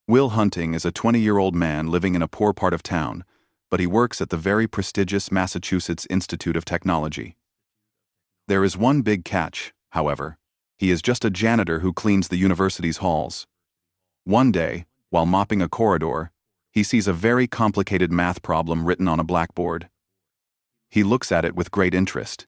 Will Hunting is a 20-year-old man living in a poor part of town, but he works at the very prestigious Massachusetts Institute of Technology. There is one big catch, however. He is just a janitor who cleans the university's halls. One day, while mopping a corridor, he sees a very complicated math problem written on a blackboard. He looks at it with great interest.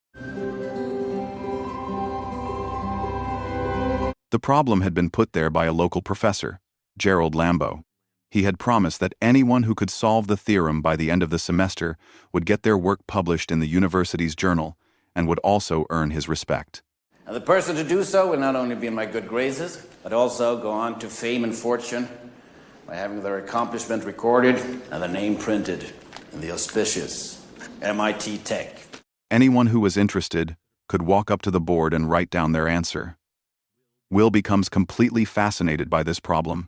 The problem had been put there by a local professor, Gerald Lambo. He had promised that anyone who could solve the theorem by the end of the semester would get their work published in the university's journal and would also earn his respect. And the person to do so will not only be in my good graces, but also go on to fame and fortune by having their accomplishment recorded and their name printed in the auspicious MIT Tech. Anyone who was interested could walk up to the board and write down their answer. Will becomes completely fascinated by this problem.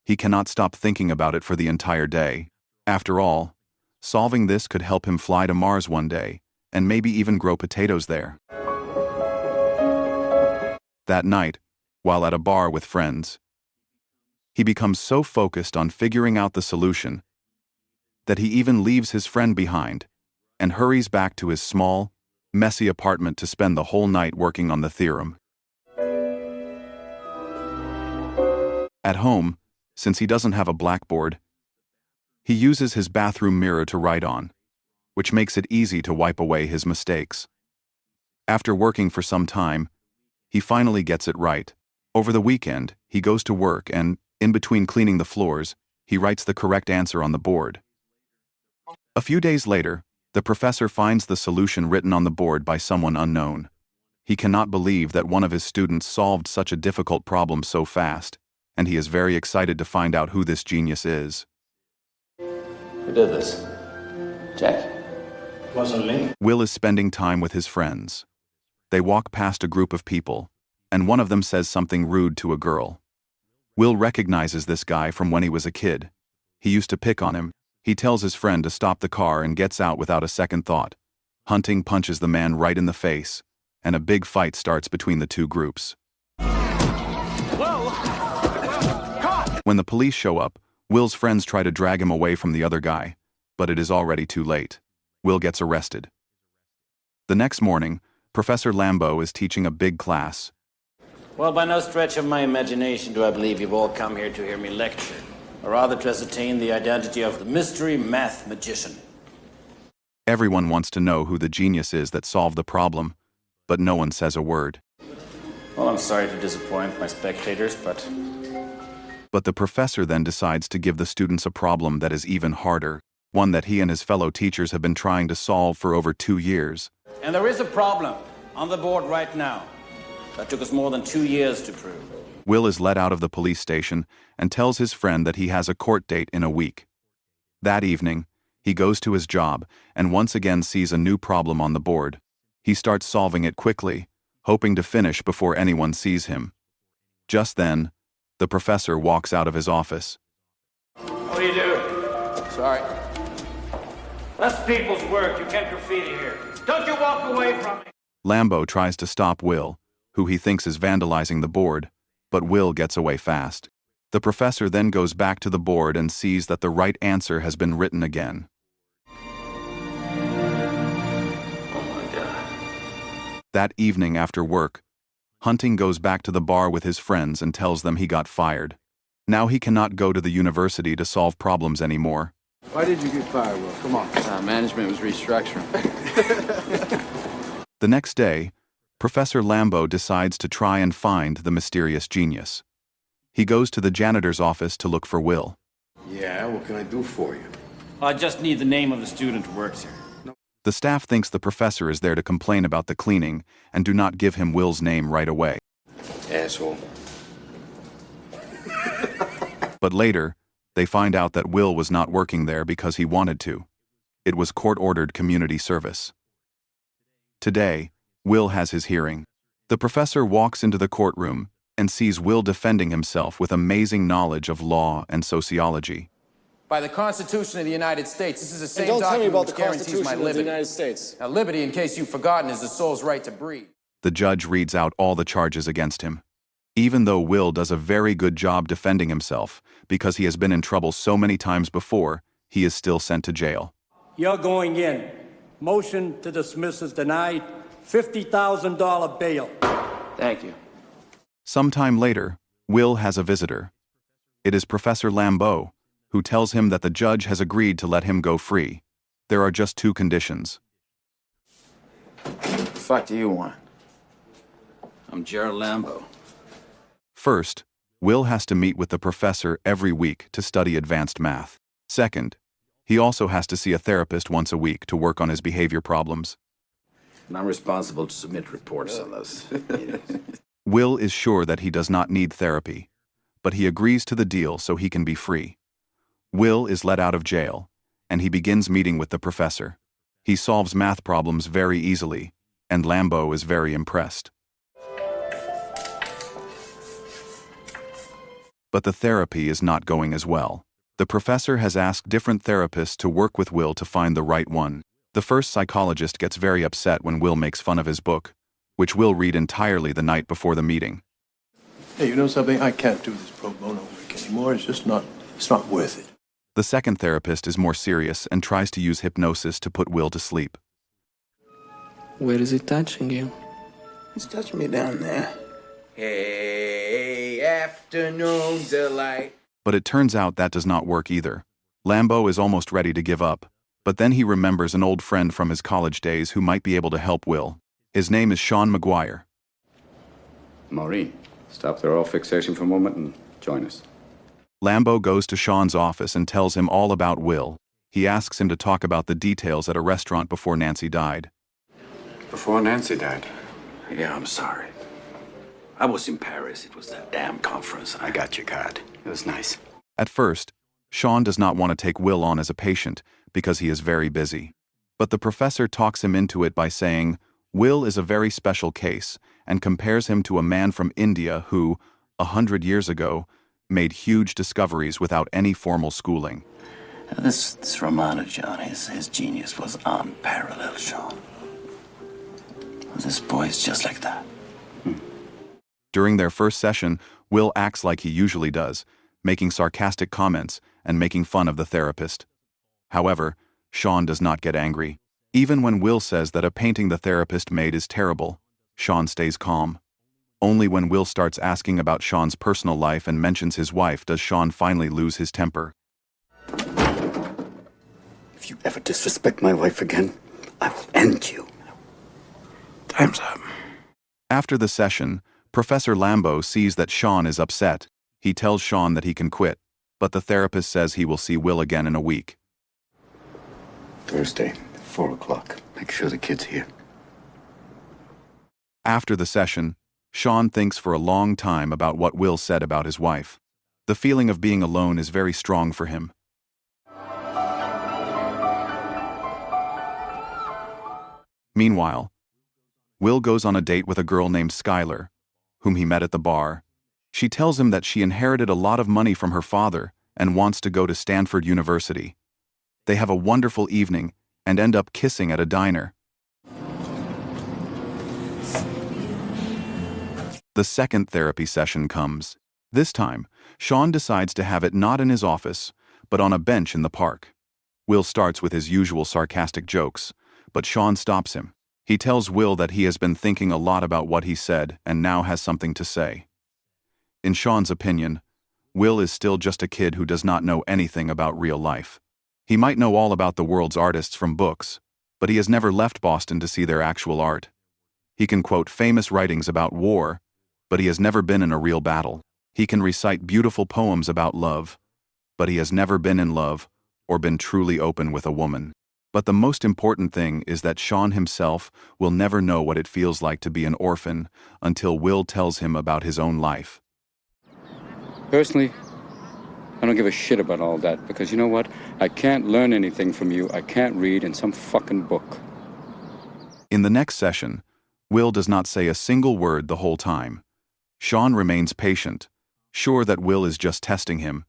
He cannot stop thinking about it for the entire day. After all, solving this could help him fly to Mars one day, and maybe even grow potatoes there. That night, while at a bar with friends, he becomes so focused on figuring out the solution that he even leaves his friend behind and hurries back to his small, messy apartment to spend the whole night working on the theorem. At home, since he doesn't have a blackboard, he uses his bathroom mirror to write on, which makes it easy to wipe away his mistakes. After working for some time, he finally gets it right. Over the weekend, he goes to work and, in between cleaning the floors, he writes the correct answer on the board. A few days later, the professor finds the solution written on the board by someone unknown. He cannot believe that one of his students solved such a difficult problem so fast, and he is very excited to find out who this genius is. Who did this? Jack? Wasn't me. Will is spending time with his friends. They walk past a group of people, and one of them says something rude to a girl. Will recognizes this guy from when he was a kid. He used to pick on him. He tells his friend to stop the car and gets out without a second thought. Hunting punches the man right in the face, and a big fight starts between the two groups. Whoa! Caught! When the police show up, Will's friends try to drag him away from the other guy, but it is already too late. Will gets arrested. The next morning, Professor Lambo is teaching a big class. Well, by no stretch of my imagination do I believe you've all come here to hear me lecture, or rather to ascertain the identity of the mystery math magician. Everyone wants to know who the genius is that solved the problem, but no one says a word. Well, I'm sorry to disappoint my spectators, but the professor then decides to give the students a problem that is even harder, one that he and his fellow teachers have been trying to solve for over 2 years. And there is a problem on the board right now that took us more than 2 years to prove. Will is let out of the police station and tells his friend that he has a court date in a week. That evening, he goes to his job and once again sees a new problem on the board. He starts solving it quickly, hoping to finish before anyone sees him. Just then, the professor walks out of his office. What are you doing? Sorry. That's people's work. You can't graffiti here. Don't you walk away from me! Lambo tries to stop Will, who he thinks is vandalizing the board, but Will gets away fast. The professor then goes back to the board and sees that the right answer has been written again. Oh my God. That evening after work, Hunting goes back to the bar with his friends and tells them he got fired. Now he cannot go to the university to solve problems anymore. Why did you get fired, Will? Come on. Management was restructuring. The next day, Professor Lambo decides to try and find the mysterious genius. He goes to the janitor's office to look for Will. Yeah, what can I do for you? I just need the name of the student who works here. The staff thinks the professor is there to complain about the cleaning and do not give him Will's name right away. Asshole. But later, they find out that Will was not working there because he wanted to. It was court-ordered community service. Today, Will has his hearing. The professor walks into the courtroom and sees Will defending himself with amazing knowledge of law and sociology. By the Constitution of the United States, this is the same Don't tell me document about which the guarantees my Constitution of the liberty. United States. Now, liberty, in case you've forgotten, is the soul's right to breathe. The judge reads out all the charges against him. Even though Will does a very good job defending himself, because he has been in trouble so many times before, he is still sent to jail. You're going in. Motion to dismiss is denied. $50,000 bail. Thank you. Sometime later, Will has a visitor. It is Professor Lambeau, who tells him that the judge has agreed to let him go free. There are just 2 conditions. What the fuck do you want? I'm Gerald Lambeau. First, Will has to meet with the professor every week to study advanced math. Second, he also has to see a therapist once a week to work on his behavior problems. And I'm responsible to submit reports on those. Will is sure that he does not need therapy, but he agrees to the deal so he can be free. Will is let out of jail, and he begins meeting with the professor. He solves math problems very easily, and Lambeau is very impressed. But the therapy is not going as well. The professor has asked different therapists to work with Will to find the right one. The first psychologist gets very upset when Will makes fun of his book, which Will read entirely the night before the meeting. Hey, you know something? I can't do this pro bono work anymore. It's not worth it. The second therapist is more serious and tries to use hypnosis to put Will to sleep. Where is it touching you? It's touching me down there. Hey, afternoon delight. But it turns out that does not work either. Lambeau is almost ready to give up, but then he remembers an old friend from his college days who might be able to help Will. His name is Sean McGuire. Maureen, stop the oral fixation for a moment and join us. Lambeau goes to Sean's office and tells him all about Will. He asks him to talk about the details at a restaurant before Nancy died. Before Nancy died. Yeah, I'm sorry. I was in Paris. It was that damn conference, and I got your card. It was nice. At first, Sean does not want to take Will on as a patient because he is very busy. But the professor talks him into it by saying Will is a very special case and compares him to a man from India who, 100 years ago, made huge discoveries without any formal schooling. This Romano-John, his genius was unparalleled, Sean. This boy is just like that. During their first session, Will acts like he usually does, making sarcastic comments and making fun of the therapist. However, Sean does not get angry. Even when Will says that a painting the therapist made is terrible, Sean stays calm. Only when Will starts asking about Sean's personal life and mentions his wife does Sean finally lose his temper. If you ever disrespect my wife again, I will end you. Time's up. After the session, Professor Lambeau sees that Sean is upset. He tells Sean that he can quit, but the therapist says he will see Will again in a week. Thursday, 4 o'clock. Make sure the kid's here. After the session, Sean thinks for a long time about what Will said about his wife. The feeling of being alone is very strong for him. Meanwhile, Will goes on a date with a girl named Skylar, whom he met at the bar. She tells him that she inherited a lot of money from her father and wants to go to Stanford University. They have a wonderful evening and end up kissing at a diner. The second therapy session comes. This time, Sean decides to have it not in his office, but on a bench in the park. Will starts with his usual sarcastic jokes, but Sean stops him. He tells Will that he has been thinking a lot about what he said and now has something to say. In Sean's opinion, Will is still just a kid who does not know anything about real life. He might know all about the world's artists from books, but he has never left Boston to see their actual art. He can quote famous writings about war, but he has never been in a real battle. He can recite beautiful poems about love, but he has never been in love or been truly open with a woman. But the most important thing is that Sean himself will never know what it feels like to be an orphan until Will tells him about his own life. Personally, I don't give a shit about all that because you know what? I can't learn anything from you. I can't read in some fucking book. In the next session, Will does not say a single word the whole time. Sean remains patient, sure that Will is just testing him,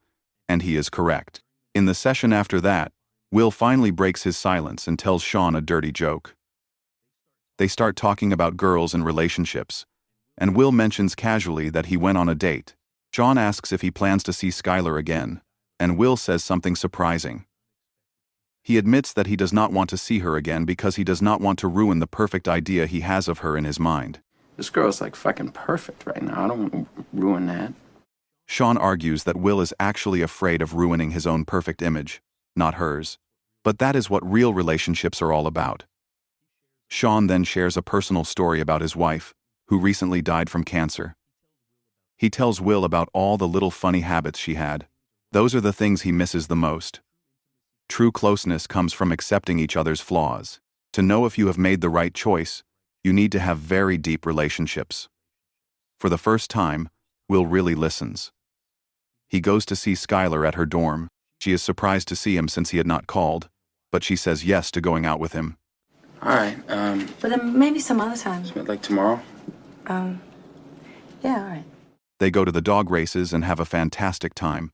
and he is correct. In the session after that, Will finally breaks his silence and tells Sean a dirty joke. They start talking about girls and relationships. and Will mentions casually that he went on a date. Sean asks if he plans to see Skylar again, and Will says something surprising. He admits that he does not want to see her again because he does not want to ruin the perfect idea he has of her in his mind. This girl's like fucking perfect right now. I don't want to ruin that. Sean argues that Will is actually afraid of ruining his own perfect image, not hers. But that is what real relationships are all about. Sean then shares a personal story about his wife, who recently died from cancer. He tells Will about all the little funny habits she had. Those are the things he misses the most. True closeness comes from accepting each other's flaws. To know if you have made the right choice, you need to have very deep relationships. For the first time, Will really listens. He goes to see Skylar at her dorm. She is surprised to see him since he had not called, but she says yes to going out with him. All right, But then maybe some other time. like tomorrow? Yeah, all right. They go to the dog races and have a fantastic time.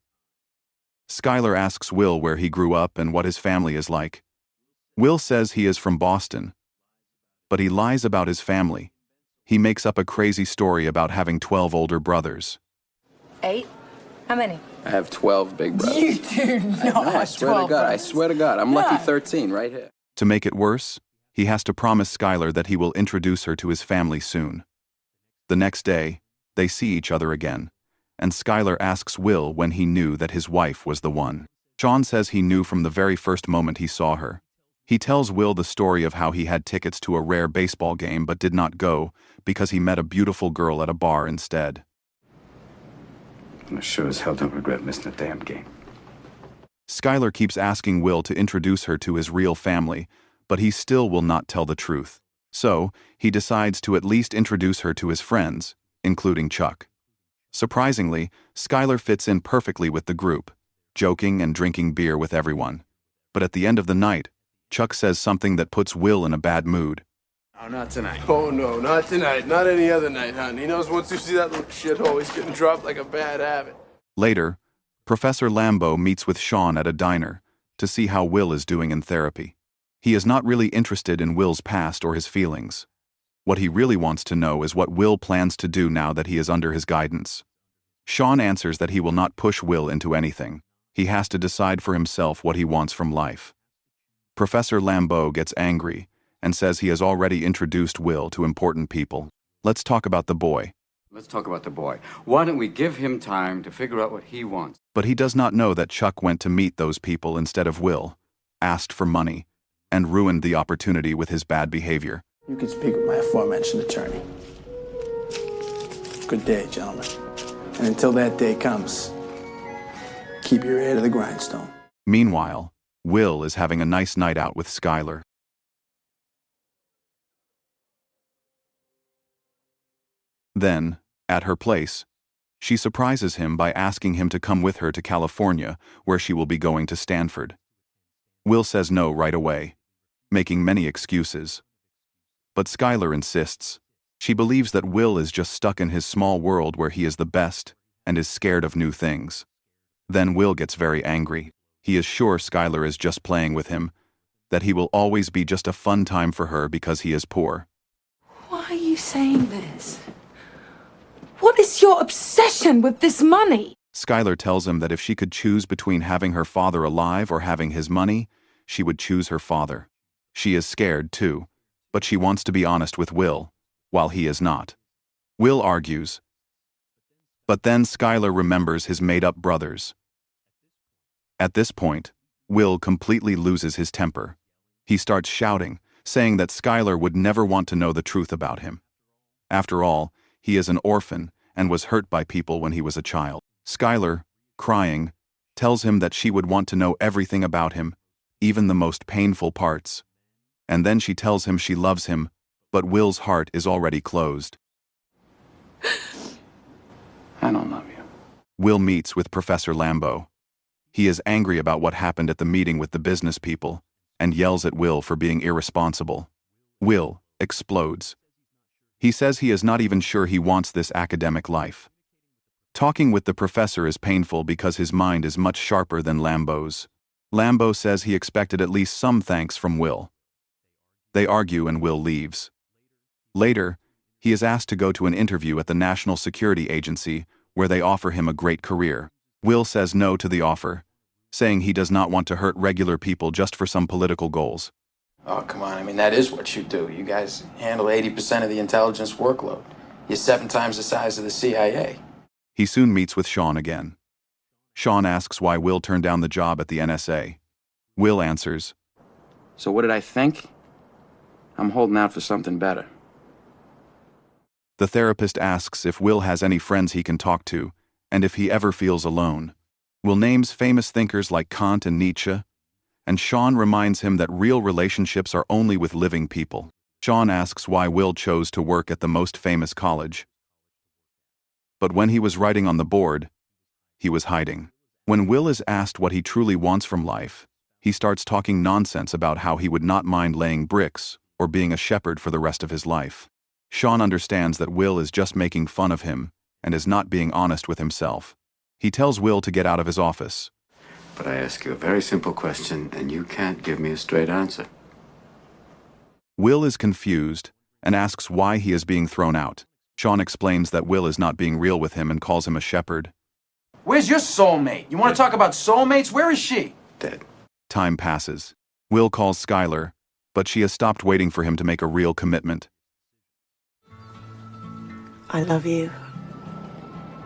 Skylar asks Will where he grew up and what his family is like. Will says he is from Boston, but he lies about his family. He makes up a crazy story about having 12 older brothers. 8? How many? I have 12 big brothers. You do not I have swear to 12 God, I brothers. swear to God. I'm lucky 13 right here. To make it worse, he has to promise Skylar that he will introduce her to his family soon. The next day, they see each other again, and Skylar asks Will when he knew that his wife was the one. Sean says he knew from the very first moment he saw her. He tells Will the story of how he had tickets to a rare baseball game but did not go because he met a beautiful girl at a bar instead. I sure as hell don't regret missing the damn game. Skylar keeps asking Will to introduce her to his real family, but he still will not tell the truth. So, he decides to at least introduce her to his friends, including Chuck. Surprisingly, Skylar fits in perfectly with the group, joking and drinking beer with everyone. But at the end of the night, Chuck says something that puts Will in a bad mood. Oh, not tonight. Oh, no, not tonight. Not any other night, hon. He knows once you see that little shithole, he's getting dropped like a bad habit. Later, Professor Lambeau meets with Sean at a diner to see how Will is doing in therapy. He is not really interested in Will's past or his feelings. What he really wants to know is what Will plans to do now that he is under his guidance. Sean answers that he will not push Will into anything. He has to decide for himself what he wants from life. Professor Lambeau gets angry and says he has already introduced Will to important people. Let's talk about the boy. Let's talk about the boy. Why don't we give him time to figure out what he wants? But he does not know that Chuck went to meet those people instead of Will, asked for money, and ruined the opportunity with his bad behavior. You can speak with my aforementioned attorney. Good day, gentlemen. And until that day comes, keep your ear to the grindstone. Meanwhile, Will is having a nice night out with Skylar. Then, at her place, she surprises him by asking him to come with her to California, where she will be going to Stanford. Will says no right away, making many excuses. But Skylar insists. She believes that Will is just stuck in his small world where he is the best and is scared of new things. Then Will gets very angry. He is sure Skylar is just playing with him, that he will always be just a fun time for her because he is poor. Why are you saying this? What is your obsession with this money? Skylar tells him that if she could choose between having her father alive or having his money, she would choose her father. She is scared, too, but she wants to be honest with Will, while he is not. Will argues. But then Skylar remembers his made-up brothers. At this point, Will completely loses his temper. He starts shouting, saying that Skylar would never want to know the truth about him. After all, he is an orphan and was hurt by people when he was a child. Skylar, crying, tells him that she would want to know everything about him, even the most painful parts. And then she tells him she loves him, but Will's heart is already closed. I don't love you. Will meets with Professor Lambeau. He is angry about what happened at the meeting with the business people and yells at Will for being irresponsible. Will explodes. He says he is not even sure he wants this academic life. Talking with the professor is painful because his mind is much sharper than Lambeau's. Lambeau says he expected at least some thanks from Will. They argue and Will leaves. Later, He is asked to go to an interview at the National Security Agency, where they offer him a great career. Will says no to the offer, saying he does not want to hurt regular people just for some political goals. Oh, come on. I mean, that is what you do. You guys handle 80% of the intelligence workload. You're 7 times the size of the CIA. He soon meets with Sean again. Sean asks why Will turned down the job at the NSA. Will answers, So what did I think? I'm holding out for something better. The therapist asks if Will has any friends he can talk to, and if he ever feels alone. Will names famous thinkers like Kant and Nietzsche, and Sean reminds him that real relationships are only with living people. Sean asks why Will chose to work at the most famous college. But when he was writing on the board, he was hiding. When Will is asked what he truly wants from life, he starts talking nonsense about how he would not mind laying bricks or being a shepherd for the rest of his life. Sean understands that Will is just making fun of him and is not being honest with himself. He tells Will to get out of his office. But I ask you a very simple question, and you can't give me a straight answer. Will is confused and asks why he is being thrown out. Sean explains that Will is not being real with him and calls him a shepherd. Where's your soulmate? You want to talk about soulmates? Where is she? Dead. Time passes. Will calls Skylar, but she has stopped waiting for him to make a real commitment. I love you.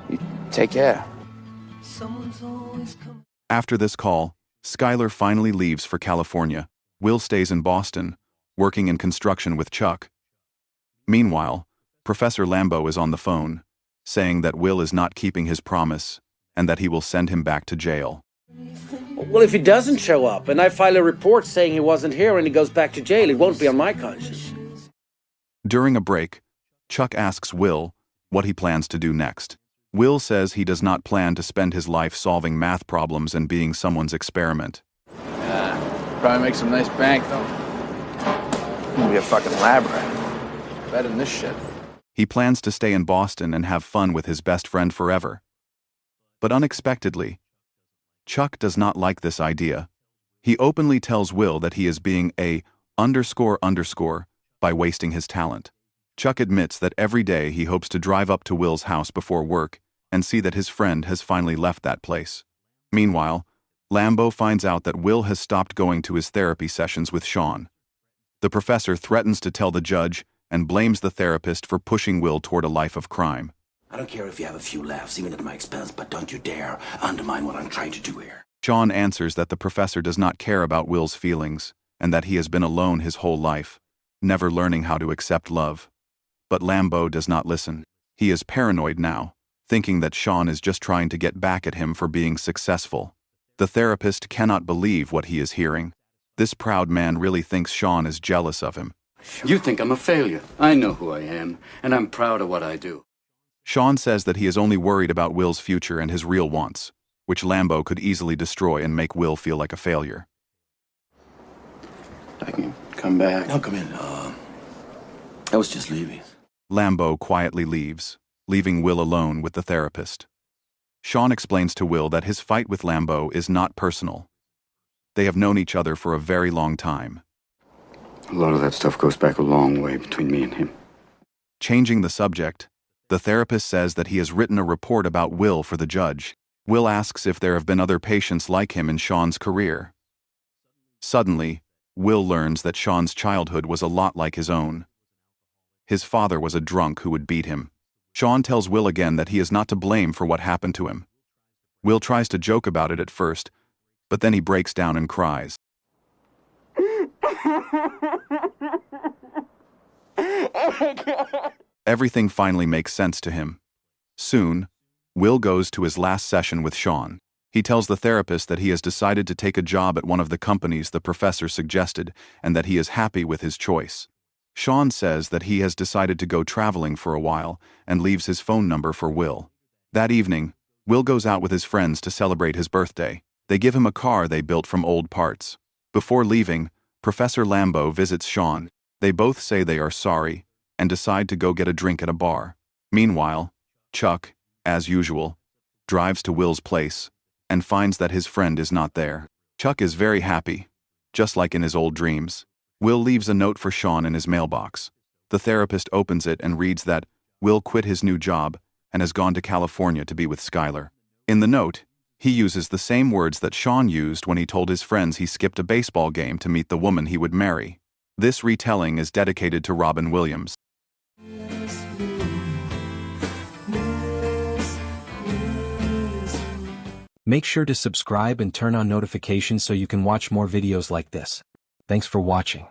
You take care. After this call, Skylar finally leaves for California. Will stays in Boston, working in construction with Chuck. Meanwhile, Professor Lambeau is on the phone, saying that Will is not keeping his promise and that he will send him back to jail. Well, if he doesn't show up and I file a report saying he wasn't here and he goes back to jail, it won't be on my conscience. During a break, Chuck asks Will what he plans to do next. Will says he does not plan to spend his life solving math problems and being someone's experiment. Probably make some nice bank, though. Gonna be a fucking lab rat. Better than this shit. He plans to stay in Boston and have fun with his best friend forever. But unexpectedly, Chuck does not like this idea. He openly tells Will that he is being a __ by wasting his talent. Chuck admits that every day he hopes to drive up to Will's house before work and see that his friend has finally left that place. Meanwhile, Lambeau finds out that Will has stopped going to his therapy sessions with Sean. The professor threatens to tell the judge and blames the therapist for pushing Will toward a life of crime. I don't care if you have a few laughs, even at my expense, but don't you dare undermine what I'm trying to do here. Sean answers that the professor does not care about Will's feelings and that he has been alone his whole life, never learning how to accept love. But Lambeau does not listen. He is paranoid now, thinking that Sean is just trying to get back at him for being successful. The therapist cannot believe what he is hearing. This proud man really thinks Sean is jealous of him. You think I'm a failure. I know who I am, and I'm proud of what I do. Sean says that he is only worried about Will's future and his real wants, which Lambeau could easily destroy and make Will feel like a failure. I can come back. No, come in. I was just leaving. Lambeau quietly leaves, leaving Will alone with the therapist. Sean explains to Will that his fight with Lambeau is not personal. They have known each other for a very long time. A lot of that stuff goes back a long way between me and him. Changing the subject, the therapist says that he has written a report about Will for the judge. Will asks if there have been other patients like him in Sean's career. Suddenly, Will learns that Sean's childhood was a lot like his own. His father was a drunk who would beat him. Sean tells Will again that he is not to blame for what happened to him. Will tries to joke about it at first, but then he breaks down and cries. Everything finally makes sense to him. Soon, Will goes to his last session with Sean. He tells the therapist that he has decided to take a job at one of the companies the professor suggested and that he is happy with his choice. Sean says that he has decided to go traveling for a while and leaves his phone number for Will. That evening, Will goes out with his friends to celebrate his birthday. They give him a car they built from old parts. Before leaving, Professor Lambeau visits Sean. They both say they are sorry and decide to go get a drink at a bar. Meanwhile, Chuck, as usual, drives to Will's place and finds that his friend is not there. Chuck is very happy, just like in his old dreams. Will leaves a note for Sean in his mailbox. The therapist opens it and reads that Will quit his new job and has gone to California to be with Skylar. In the note, he uses the same words that Sean used when he told his friends he skipped a baseball game to meet the woman he would marry. This retelling is dedicated to Robin Williams. Make sure to subscribe and turn on notifications so you can watch more videos like this. Thanks for watching.